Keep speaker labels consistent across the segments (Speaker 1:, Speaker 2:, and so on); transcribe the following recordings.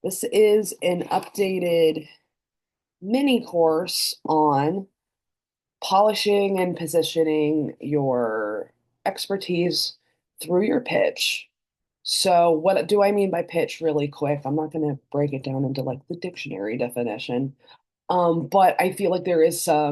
Speaker 1: This is an updated mini course on polishing and positioning your expertise through your pitch. So, what do I mean by pitch really quick? I'm not going to break it down into like the dictionary definition. But I feel like there's a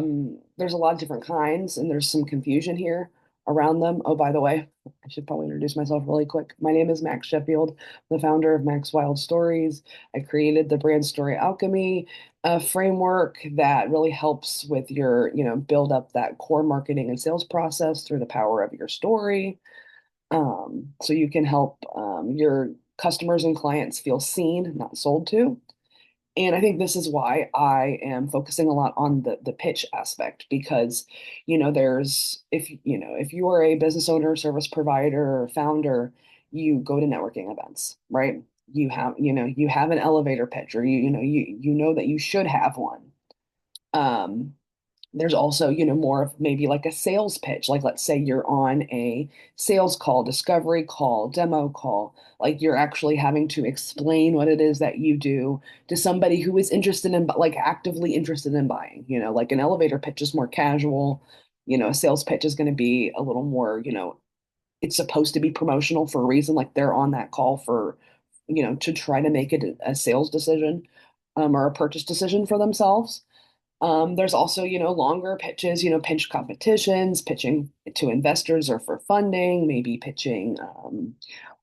Speaker 1: lot of different kinds, and there's some confusion here around them. Oh, by the way, I should probably introduce myself really quick. My name is Max Sheffield, the founder of Max Wild Stories. I created the brand story alchemy, a framework that really helps with build up that core marketing and sales process through the power of your story. So you can help your customers and clients feel seen, not sold to. And I think this is why I am focusing a lot on the pitch aspect because, there's if you are a business owner, service provider, or founder, you go to networking events, right? You have an elevator pitch, or you know that you should have one. Um, there's also, more of maybe like a sales pitch. Like, let's say you're on a sales call, discovery call, demo call. Like, you're actually having to explain what it is that you do to somebody who is interested in, like, actively interested in buying. Like an elevator pitch is more casual. A sales pitch is going to be a little more, it's supposed to be promotional for a reason. Like, they're on that call for, to try to make it a sales decision, or a purchase decision for themselves. There's also, longer pitches, pitch competitions, pitching to investors or for funding, maybe pitching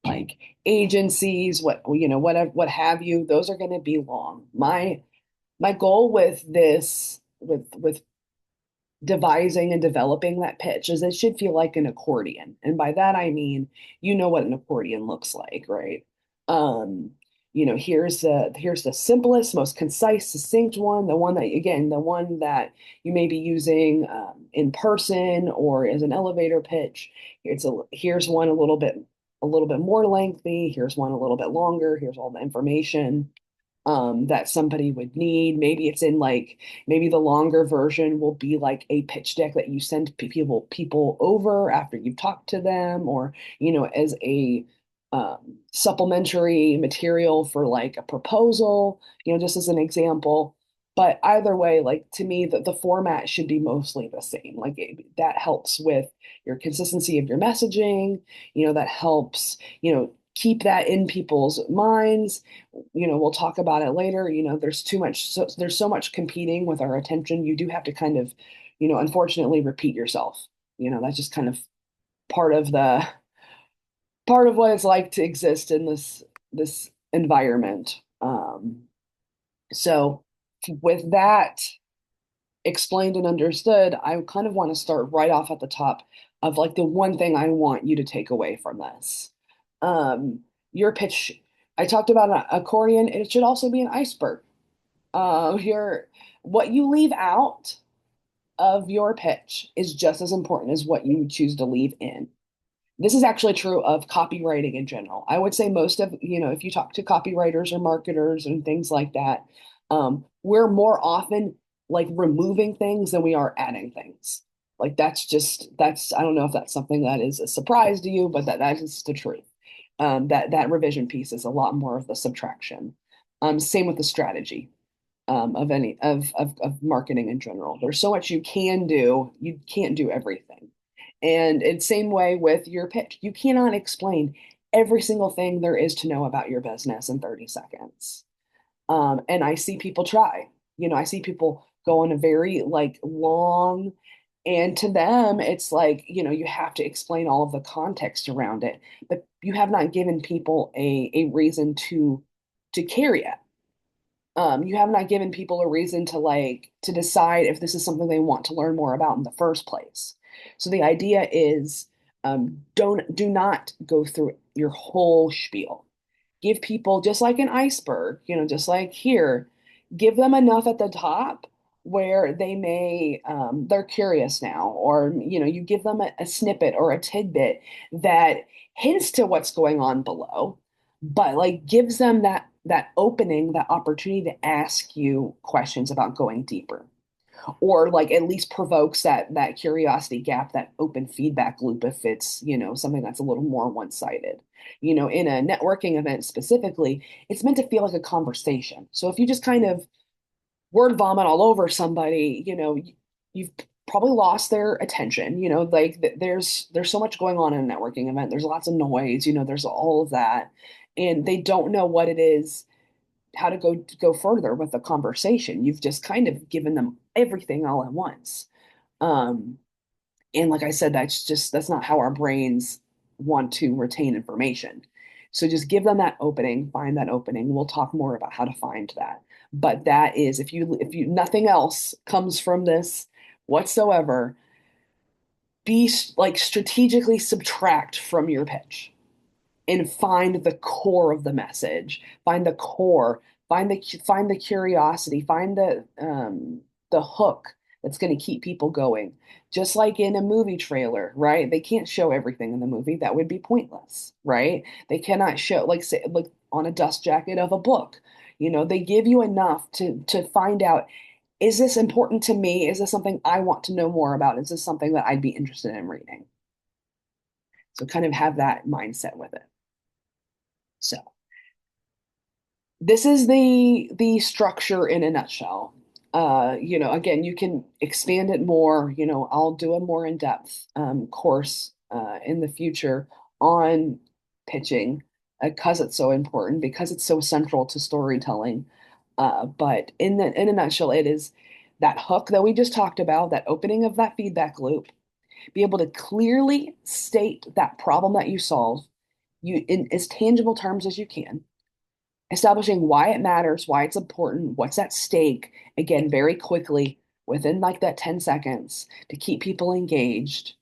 Speaker 1: like agencies, what have you. Those are going to be long. My goal with this, with devising and developing that pitch is it should feel like an accordion. And by that I mean, what an accordion looks like, right? Um, here's the simplest, most concise, succinct one, the one that you may be using in person or as an elevator pitch. Here's one a little bit more lengthy, here's one a little bit longer, here's all the information that somebody would need. Maybe the longer version will be like a pitch deck that you send people over after you've talked to them, or as a supplementary material for like a proposal, just as an example. But either way, like to me, the format should be mostly the same. Like that helps with your consistency of your messaging. That helps, keep that in people's minds. We'll talk about it later. There's so much competing with our attention. You do have to kind of, unfortunately repeat yourself. That's just kind of part of the part of what it's like to exist in this environment. So with that explained and understood, I kind of want to start right off at the top of like the one thing I want you to take away from this. Um, your pitch, I talked about an accordion, it should also be an iceberg. Your What you leave out of your pitch is just as important as what you choose to leave in. This is actually true of copywriting in general. I would say most of, if you talk to copywriters or marketers and things like that, we're more often like removing things than we are adding things. Like I don't know if that's something that is a surprise to you, but that is the truth. That revision piece is a lot more of the subtraction. Same with the strategy of marketing in general. There's so much you can do. You can't do everything. And it's same way with your pitch. You cannot explain every single thing there is to know about your business in 30 seconds. And I see people try. I see people go on a very like long, and to them, it's like, you have to explain all of the context around it, but you have not given people a reason to care yet. You have not given people a reason to decide if this is something they want to learn more about in the first place. So the idea is, do not go through your whole spiel. Give people, just like an iceberg, just like here, give them enough at the top where they're curious now, or you give them a snippet or a tidbit that hints to what's going on below, but like gives them that opening, that opportunity to ask you questions about going deeper. or like at least provokes that curiosity gap, that open feedback loop if it's, something that's a little more one-sided. In a networking event specifically, it's meant to feel like a conversation. So if you just kind of word vomit all over somebody, you've probably lost their attention. Like there's so much going on in a networking event. There's lots of noise, there's all of that. And they don't know what it is, how to go further with the conversation. You've just kind of given them everything all at once. Um, and like I said, that's not how our brains want to retain information. So just give them that opening, find that opening. We'll talk more about how to find that. But that is, if you nothing else comes from this whatsoever, be like strategically subtract from your pitch and find the core of the message, find the core, find the curiosity, find the hook that's going to keep people going. Just like in a movie trailer, right? They can't show everything in the movie. That would be pointless, right? They cannot show, like, say, like on a dust jacket of a book. They give you enough to find out, is this important to me? Is this something I want to know more about? Is this something that I'd be interested in reading? So kind of have that mindset with it. So this is the structure in a nutshell. Again, you can expand it more. I'll do a more in-depth course in the future on pitching because it's so important, because it's so central to storytelling. But in a nutshell, it is that hook that we just talked about, that opening of that feedback loop, be able to clearly state that problem that you solve, in as tangible terms as you can, establishing why it matters, why it's important, what's at stake, again, very quickly within like that 10 seconds to keep people engaged.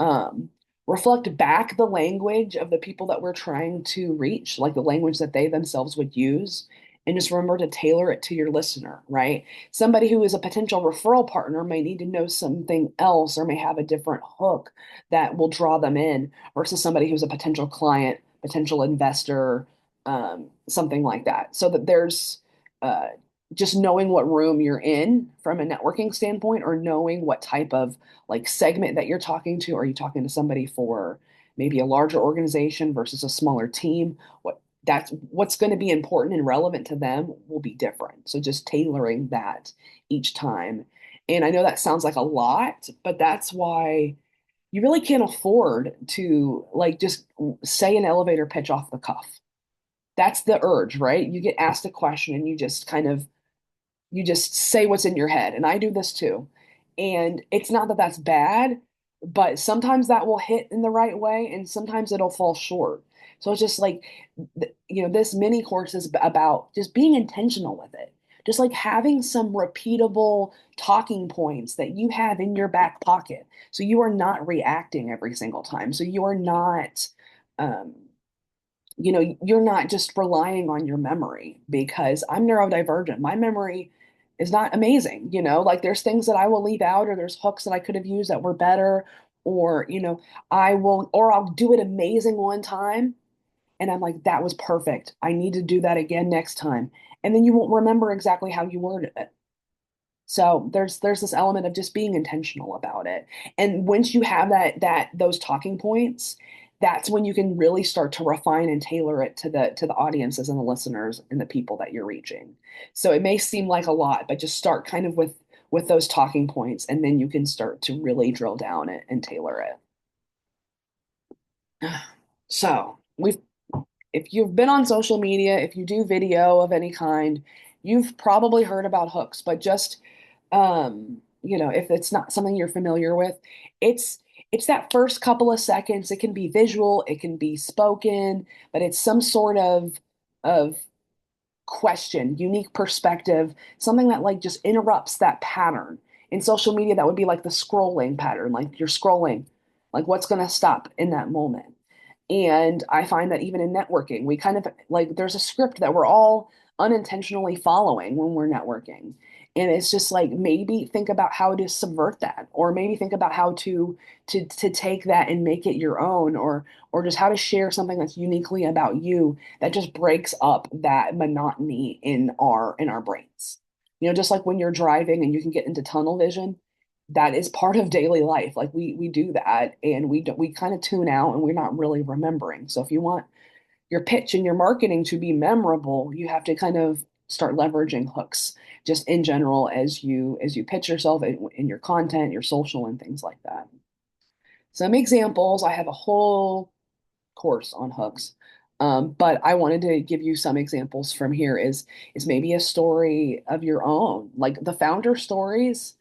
Speaker 1: Um, Reflect back the language of the people that we're trying to reach, like the language that they themselves would use, and just remember to tailor it to your listener, right? Somebody who is a potential referral partner may need to know something else or may have a different hook that will draw them in versus somebody who's a potential client, potential investor, something like that. So that there's uh, just knowing what room you're in from a networking standpoint, or knowing what type of like segment that you're talking to. Are you talking to somebody for maybe a larger organization versus a smaller team? What's going to be important and relevant to them will be different. So just tailoring that each time. And I know that sounds like a lot, but that's why you really can't afford to like just say an elevator pitch off the cuff. That's the urge, right? You get asked a question and you just say what's in your head. And I do this too. And it's not that that's bad, but sometimes that will hit in the right way and sometimes it'll fall short. So it's just like, this mini course is about just being intentional with it. Just like having some repeatable talking points that you have in your back pocket. So you are not reacting every single time. So you are not, um, you're not just relying on your memory, because I'm neurodivergent. My memory is not amazing, like there's things that I will leave out, or there's hooks that I could have used that were better, or, I'll do it amazing one time. And I'm like, that was perfect. I need to do that again next time. And then you won't remember exactly how you worded it. So there's this element of just being intentional about it. And once you have those talking points, that's when you can really start to refine and tailor it to the audiences and the listeners and the people that you're reaching. So it may seem like a lot, but just start kind of with those talking points, and then you can start to really drill down it and tailor it. So we've if you've been on social media, if you do video of any kind, you've probably heard about hooks, but just if it's not something you're familiar with, it's it's that first couple of seconds. It can be visual, it can be spoken, but it's some sort of question, unique perspective, something that like just interrupts that pattern. In social media, that would be like the scrolling pattern, like you're scrolling, like what's going to stop in that moment. And I find that even in networking, we kind of like there's a script that we're all unintentionally following when we're networking. And it's just like maybe think about how to subvert that, or maybe think about how to take that and make it your own, or just how to share something that's uniquely about you that just breaks up that monotony in our brains. Just like when you're driving and you can get into tunnel vision, that is part of daily life. Like we do that and we kind of tune out and we're not really remembering. So if you want your pitch and your marketing to be memorable, you have to kind of start leveraging hooks just in general as you pitch yourself in your content, your social and things like that. Some examples, I have a whole course on hooks. But I wanted to give you some examples from here is maybe a story of your own. Like the founder stories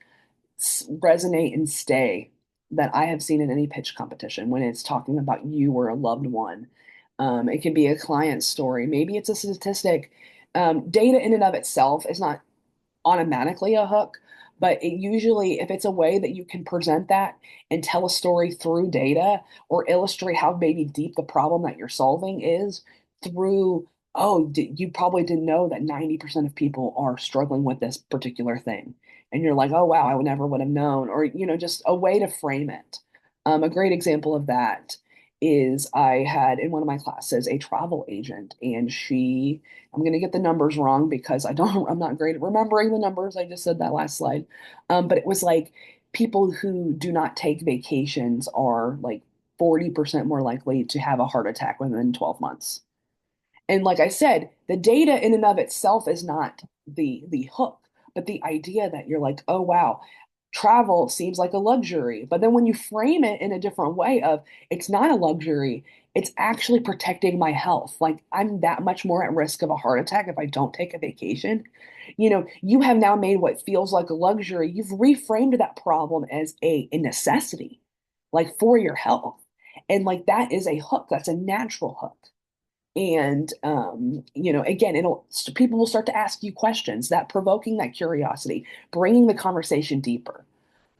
Speaker 1: resonate and stay that I have seen in any pitch competition when it's talking about you or a loved one. It can be a client story. Maybe it's a statistic. Data in and of itself is not automatically a hook, but it usually, if it's a way that you can present that and tell a story through data or illustrate how maybe deep the problem that you're solving is through, oh, you probably didn't know that 90% of people are struggling with this particular thing. And you're like, oh, wow, I would never would have known, or, just a way to frame it. A great example of that is I had in one of my classes a travel agent, and I'm going to get the numbers wrong because I'm not great at remembering the numbers. I just said that last slide. But it was like people who do not take vacations are like 40% more likely to have a heart attack within 12 months. And like I said, the data in and of itself is not the hook, but the idea that you're like, oh wow, travel seems like a luxury. But then when you frame it in a different way of it's not a luxury, it's actually protecting my health. Like I'm that much more at risk of a heart attack if I don't take a vacation. You have now made what feels like a luxury. You've reframed that problem as a necessity, like for your health. And like that is a hook. That's a natural hook. And again, people will start to ask you questions, that provoking that curiosity, bringing the conversation deeper.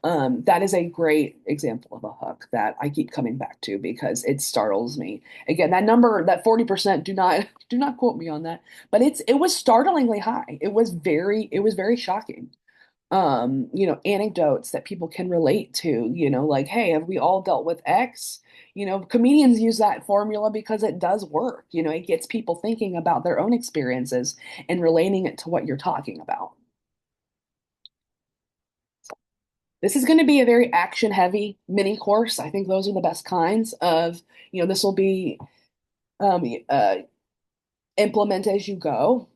Speaker 1: That is a great example of a hook that I keep coming back to because it startles me. Again, that number, that 40%, do not quote me on that, but it was startlingly high. It was very shocking. Anecdotes that people can relate to, like, hey, have we all dealt with X? Comedians use that formula because it does work. It gets people thinking about their own experiences and relating it to what you're talking about. This is going to be a very action heavy mini course. I think those are the best kinds of, this will be um, uh, implement as you go.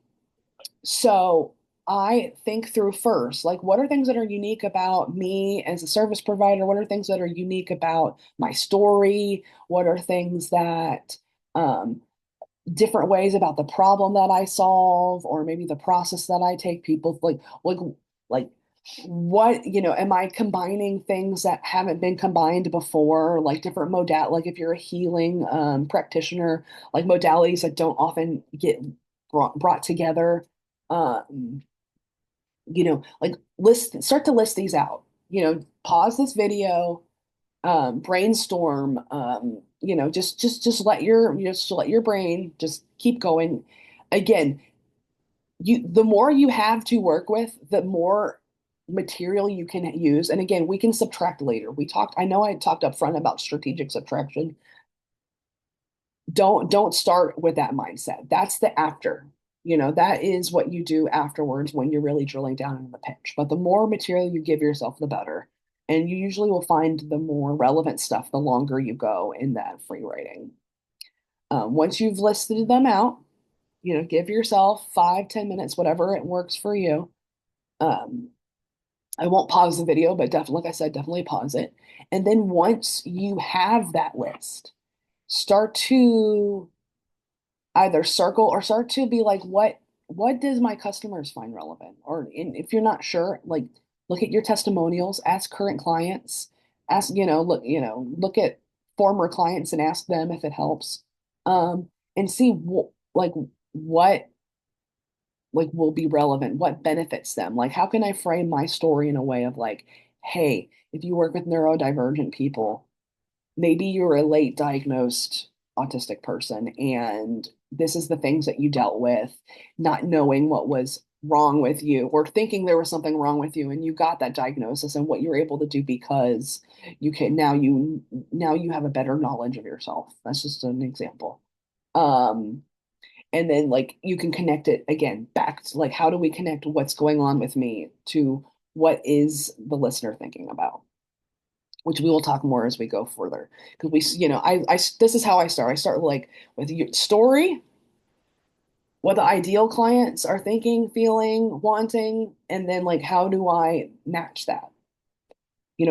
Speaker 1: So I think through first, like what are things that are unique about me as a service provider? What are things that are unique about my story? What are things that um, different ways about the problem that I solve, or maybe the process that I take people like what, am I combining things that haven't been combined before, like different like if you're a healing practitioner, like modalities that don't often get brought together. Um, like start to list these out. Pause this video, brainstorm, just let your brain just keep going. Again, the more you have to work with, the more material you can use. And again, we can subtract later. I know I talked up front about strategic subtraction. Don't start with that mindset. That's the after. That is what you do afterwards when you're really drilling down into the pitch. But the more material you give yourself, the better. And you usually will find the more relevant stuff the longer you go in that free writing. Once you've listed them out, give yourself 5, 10 minutes, whatever it works for you. Um, I won't pause the video, but definitely, like I said, definitely pause it. And then once you have that list, start to either circle or start to be like, what does my customers find relevant? Or if you're not sure, like look at your testimonials, ask current clients, look at former clients and ask them if it helps. And see what like will be relevant, what benefits them. Like how can I frame my story in a way of like, hey, if you work with neurodivergent people, maybe you're a late diagnosed autistic person and this is the things that you dealt with, not knowing what was wrong with you or thinking there was something wrong with you and you got that diagnosis and what you were able to do because you have a better knowledge of yourself. That's just an example. Um, And then like you can connect it again back to like how do we connect what's going on with me to what is the listener thinking about, which we will talk more as we go further. Because this is how I start. I start like with your story, what the ideal clients are thinking, feeling, wanting, and then like how do I match that?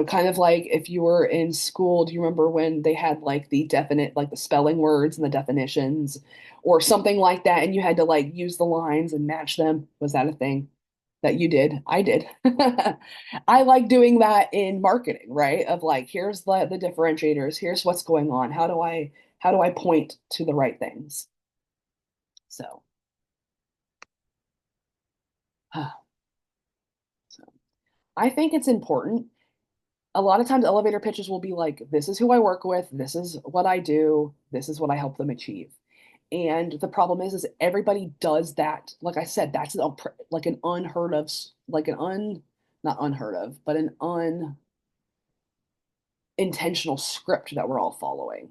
Speaker 1: Kind of like if you were in school, do you remember when they had like the definite, like the spelling words and the definitions or something like that, and you had to like use the lines and match them? Was that a thing that you did? I did. I like doing that in marketing, right? Of like, here's the differentiators, here's what's going on. How do I point to the right things? So, so I think it's important. A lot of times elevator pitches will be like, this is who I work with, this is what I do, this is what I help them achieve. And the problem is everybody does that. Like I said, that's like an unheard of, like an not unheard of, but an unintentional script that we're all following,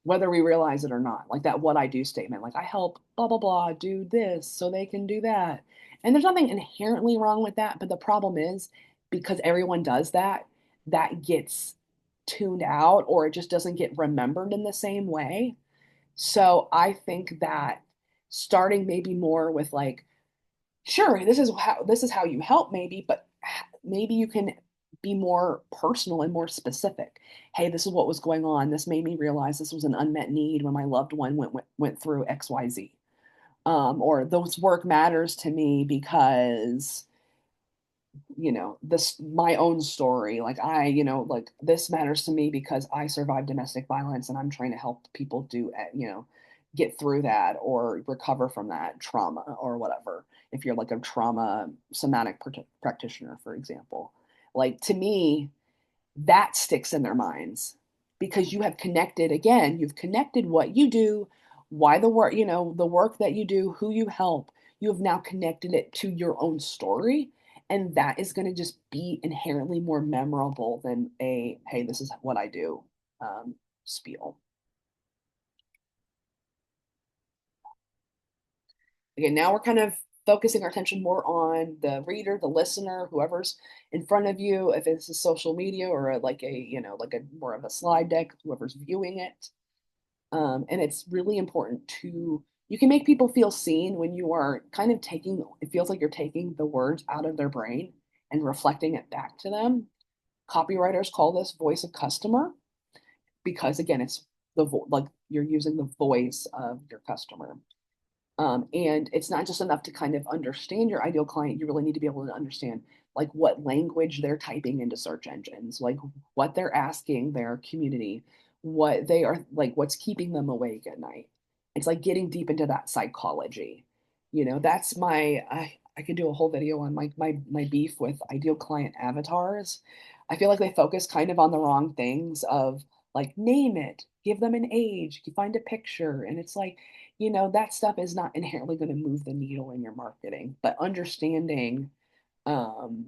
Speaker 1: whether we realize it or not. Like that what I do statement, like I help blah, blah, blah do this so they can do that. And there's nothing inherently wrong with that. But the problem is because everyone does that, that gets tuned out or it just doesn't get remembered in the same way. So I think that starting maybe more with like, sure, this is how you help maybe, but maybe you can be more personal and more specific. Hey, this is what was going on. This made me realize this was an unmet need when my loved one went through XYZ. Or those work matters to me because this my own story, like like this matters to me because I survived domestic violence and I'm trying to help people get through that or recover from that trauma or whatever, if you're like a trauma somatic practitioner, for example. Like to me, that sticks in their minds because you've connected what you do, why the work, the work that you do, who you help. You have now connected it to your own story. And that is going to just be inherently more memorable than hey, this is what I do spiel. Again, now we're kind of focusing our attention more on the reader, the listener, whoever's in front of you, if it's a social media or like like a more of a slide deck, whoever's viewing it. And it's really important you can make people feel seen when you are kind of it feels like you're taking the words out of their brain and reflecting it back to them. Copywriters call this voice of customer because again, it's like you're using the voice of your customer. And it's not just enough to kind of understand your ideal client. You really need to be able to understand like what language they're typing into search engines, like what they're asking their community, what they are like, what's keeping them awake at night. It's like getting deep into that psychology. That's I could do a whole video on my beef with ideal client avatars. I feel like they focus kind of on the wrong things of like name it, give them an age, you find a picture, and it's like that stuff is not inherently going to move the needle in your marketing, but understanding, um,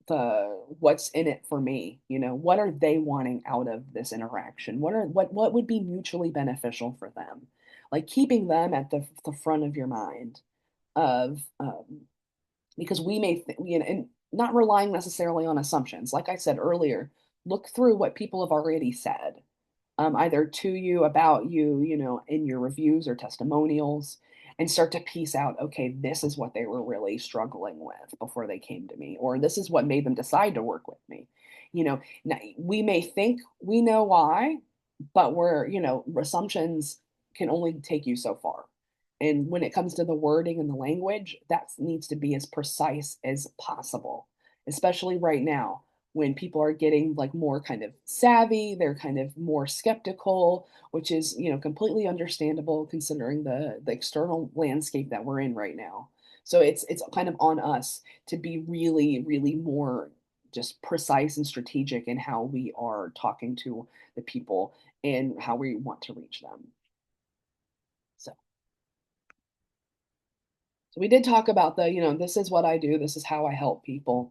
Speaker 1: the what's in it for me, what are they wanting out of this interaction? What would be mutually beneficial for them? Like keeping them at the front of your mind of, because we may, and not relying necessarily on assumptions. Like I said earlier, look through what people have already said either to you, about you, in your reviews or testimonials, and start to piece out, okay, this is what they were really struggling with before they came to me, or this is what made them decide to work with me. Now, we may think we know why, but assumptions can only take you so far. And when it comes to the wording and the language, that needs to be as precise as possible, especially right now when people are getting like more kind of savvy, they're kind of more skeptical, which is, completely understandable considering the external landscape that we're in right now. So it's kind of on us to be really, really more just precise and strategic in how we are talking to the people and how we want to reach them. So we did talk about this is what I do, this is how I help people.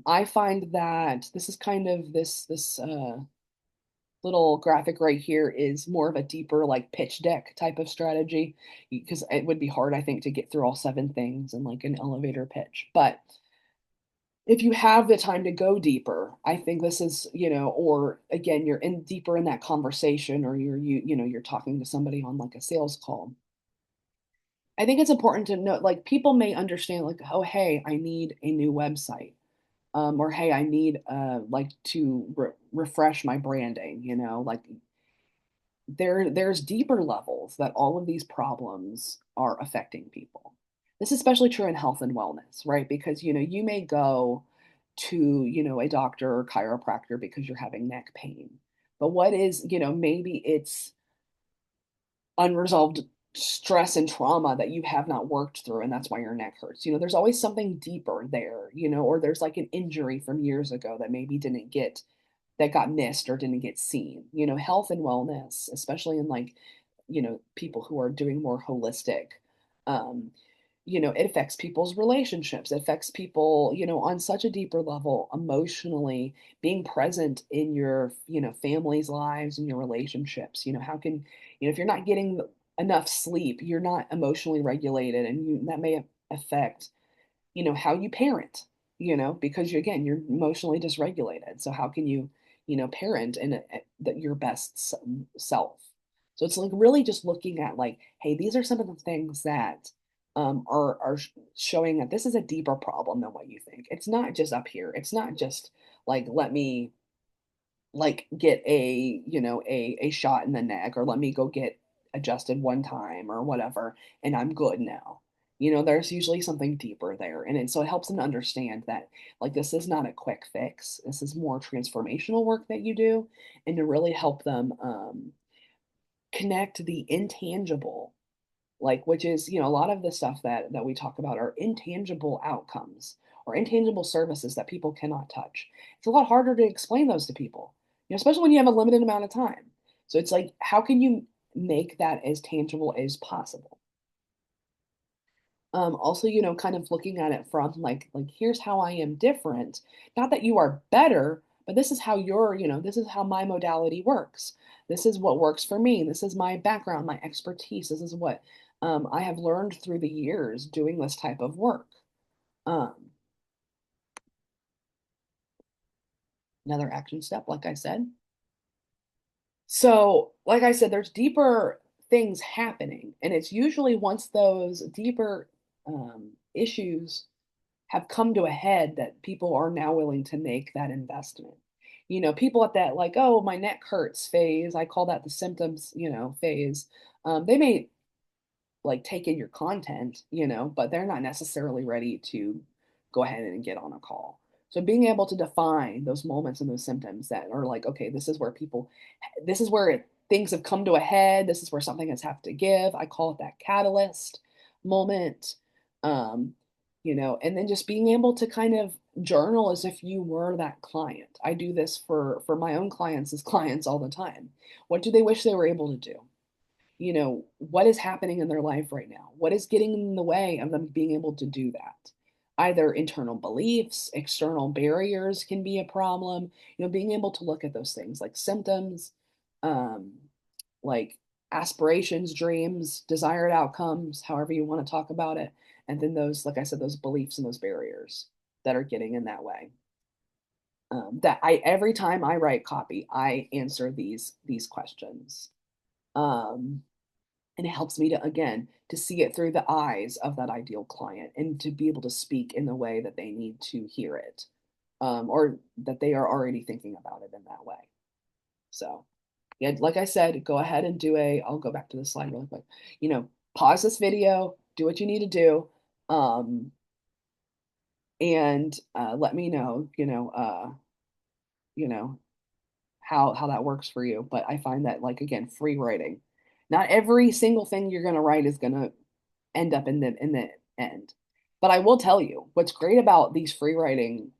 Speaker 1: I find that this is kind of this little graphic right here is more of a deeper like pitch deck type of strategy because it would be hard, I think, to get through all 7 things in like an elevator pitch. But if you have the time to go deeper, I think this is, or again, you're in deeper in that conversation, or you're talking to somebody on like a sales call. I think it's important to note, like, people may understand, like, oh, hey, I need a new website, or hey, I need like to refresh my branding, like there's deeper levels that all of these problems are affecting people. This is especially true in health and wellness, right? Because you may go to a doctor or chiropractor because you're having neck pain. But what is, maybe it's unresolved stress and trauma that you have not worked through, and that's why your neck hurts. There's always something deeper there, or there's like an injury from years ago that maybe didn't get that got missed or didn't get seen. Health and wellness, especially in like, people who are doing more holistic, um, it affects people's relationships. It affects people, on such a deeper level, emotionally, being present in your, family's lives and your relationships. How can, if you're not getting enough sleep, you're not emotionally regulated, and that may affect how you parent, because again, you're emotionally dysregulated. So how can you, parent in that your best self? So it's like really just looking at like, hey, these are some of the things that are showing that this is a deeper problem than what you think. It's not just up here. It's not just like, let me like get a shot in the neck, or let me go get adjusted one time or whatever and I'm good now. There's usually something deeper there, so it helps them understand that like this is not a quick fix. This is more transformational work that you do, and to really help them connect the intangible, like, which is, a lot of the stuff that we talk about are intangible outcomes or intangible services that people cannot touch. It's a lot harder to explain those to people, especially when you have a limited amount of time. So it's like, how can you make that as tangible as possible? Also, kind of looking at it from like here's how I am different. Not that you are better, but this is how this is how my modality works. This is what works for me. This is my background, my expertise. This is what I have learned through the years doing this type of work. Um, Another action step, like I said. So, like I said, there's deeper things happening, and it's usually once those deeper issues have come to a head that people are now willing to make that investment. People at that like, oh, my neck hurts phase, I call that the symptoms, phase. They may like take in your content, but they're not necessarily ready to go ahead and get on a call. So being able to define those moments and those symptoms that are like, okay, this is where things have come to a head. This is where something has have to give. I call it that catalyst moment. Um, and then just being able to kind of journal as if you were that client. I do this for my own clients as clients all the time. What do they wish they were able to do? What is happening in their life right now? What is getting in the way of them being able to do that? Either internal beliefs, external barriers can be a problem. Being able to look at those things like symptoms, um, like aspirations, dreams, desired outcomes, however you want to talk about it. And then those, like I said, those beliefs and those barriers that are getting in that way. That I every time I write copy, I answer these questions. Um, and it helps me to again to see it through the eyes of that ideal client and to be able to speak in the way that they need to hear it, or that they are already thinking about it in that way. So yeah, like I said, go ahead and I'll go back to the slide really quick. Pause this video, do what you need to do, um, and let me know, you know how that works for you. But I find that, like, again, free writing, not every single thing you're going to write is going to end up in the end. But I will tell you what's great about these free writing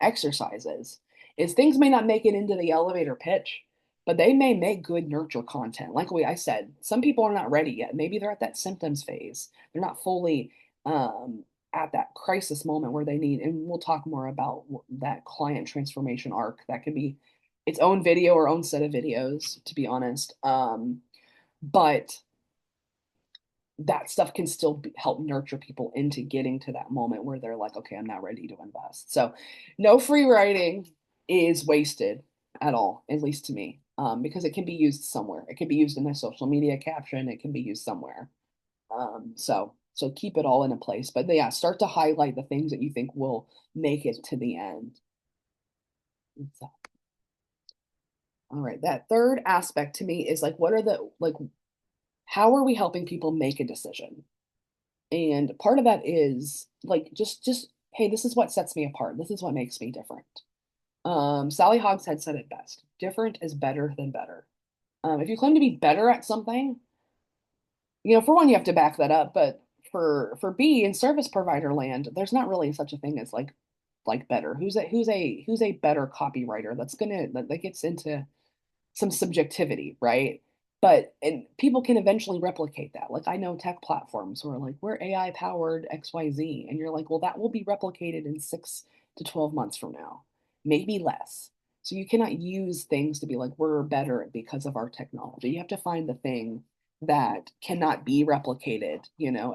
Speaker 1: exercises is things may not make it into the elevator pitch, but they may make good nurture content. Like I said, some people are not ready yet. Maybe they're at that symptoms phase. They're not fully at that crisis moment where they need, and we'll talk more about that client transformation arc that could be its own video or own set of videos, to be honest. But that stuff can still help nurture people into getting to that moment where they're like, okay, I'm not ready to invest. So, no free writing is wasted at all, at least to me, because it can be used somewhere. It can be used in a social media caption. It can be used somewhere. So keep it all in a place. But yeah, start to highlight the things that you think will make it to the end. So, all right, that third aspect to me is like, what are the like, how are we helping people make a decision? And part of that is like just hey, this is what sets me apart. This is what makes me different. Sally Hogshead said it best. Different is better than better. If you claim to be better at something, for one, you have to back that up. But for B in service provider land, there's not really such a thing as like better. Who's a better copywriter? That gets into some subjectivity, right? But and people can eventually replicate that. Like I know tech platforms who are like, we're AI powered XYZ. And you're like, well, that will be replicated in 6 to 12 months from now, maybe less. So you cannot use things to be like, we're better because of our technology. You have to find the thing that cannot be replicated,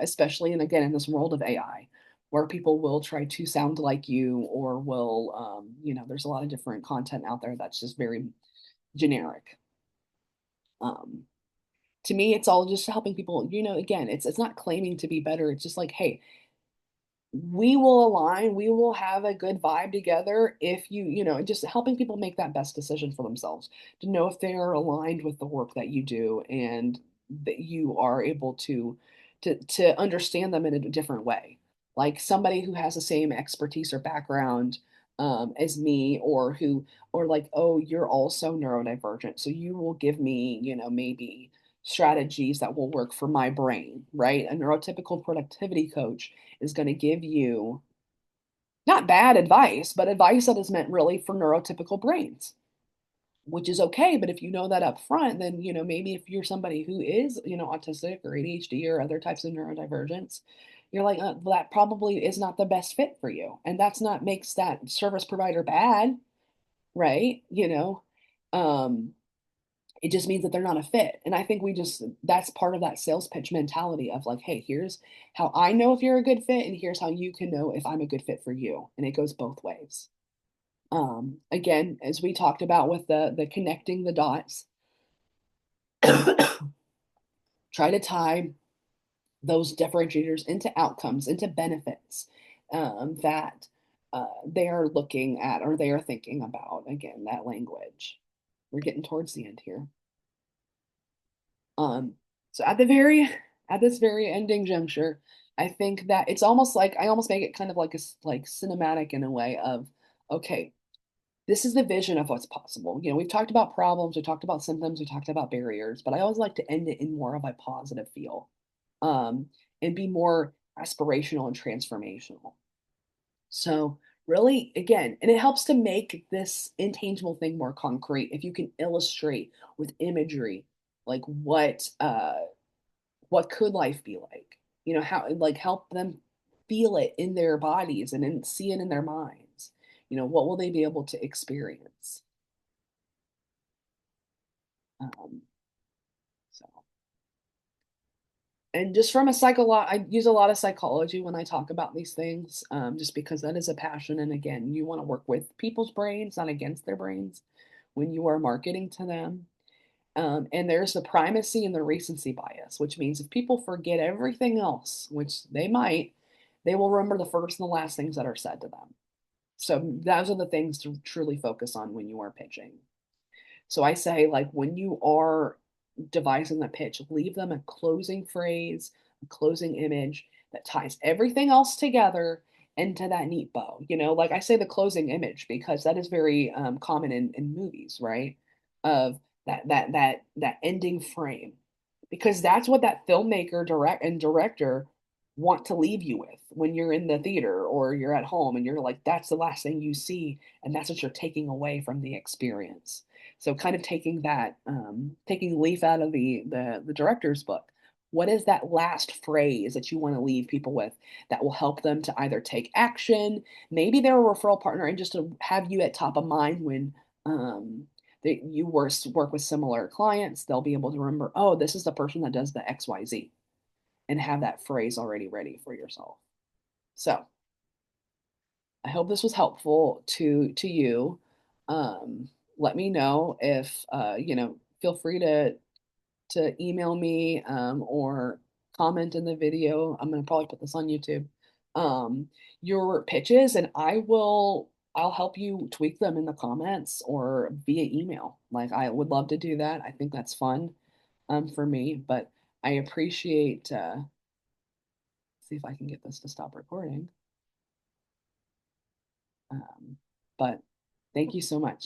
Speaker 1: especially and again in this world of AI where people will try to sound like you or will there's a lot of different content out there that's just very generic. Um, to me, it's all just helping people, again, it's not claiming to be better. It's just like, hey, we will align, we will have a good vibe together if just helping people make that best decision for themselves, to know if they're aligned with the work that you do and that you are able to understand them in a different way. Like somebody who has the same expertise or background as me, or like, oh, you're also neurodivergent, so you will give me, maybe strategies that will work for my brain, right? A neurotypical productivity coach is going to give you not bad advice, but advice that is meant really for neurotypical brains, which is okay. But if you know that up front, then, maybe if you're somebody who is, autistic or ADHD or other types of neurodivergence, you're like, well, that probably is not the best fit for you. And that's not makes that service provider bad, right? Um, it just means that they're not a fit. And I think that's part of that sales pitch mentality of like, hey, here's how I know if you're a good fit, and here's how you can know if I'm a good fit for you. And it goes both ways. Again, as we talked about with the connecting the dots, try to tie those differentiators into outcomes, into benefits that they are looking at or they are thinking about. Again, that language. We're getting towards the end here. Um, so at this very ending juncture, I think that it's almost like I almost make it kind of like like cinematic in a way of, okay, this is the vision of what's possible. We've talked about problems, we talked about symptoms, we talked about barriers, but I always like to end it in more of a positive feel, um, and be more aspirational and transformational. So really, again, and it helps to make this intangible thing more concrete if you can illustrate with imagery, like what could life be like? How like help them feel it in their bodies and then see it in their minds. What will they be able to experience? Um, so, and just from a I use a lot of psychology when I talk about these things, just because that is a passion. And again, you want to work with people's brains, not against their brains, when you are marketing to them. And there's the primacy and the recency bias, which means if people forget everything else, which they might, they will remember the first and the last things that are said to them. So those are the things to truly focus on when you are pitching. So I say, like, when you are devising the pitch, leave them a closing phrase, a closing image that ties everything else together into that neat bow. Like I say the closing image because that is very common in movies, right? Of that ending frame. Because that's what that filmmaker director want to leave you with when you're in the theater or you're at home and you're like, that's the last thing you see, and that's what you're taking away from the experience. So kind of taking that, taking leaf out of the director's book. What is that last phrase that you want to leave people with that will help them to either take action? Maybe they're a referral partner and just to have you at top of mind that you work with similar clients, they'll be able to remember, oh, this is the person that does the XYZ, and have that phrase already ready for yourself. So I hope this was helpful to you. Um, Let me know if feel free to email me or comment in the video. I'm gonna probably put this on YouTube. Um, your pitches, and I'll help you tweak them in the comments or via email. Like I would love to do that. I think that's fun for me, but I appreciate see if I can get this to stop recording. Um, but thank you so much.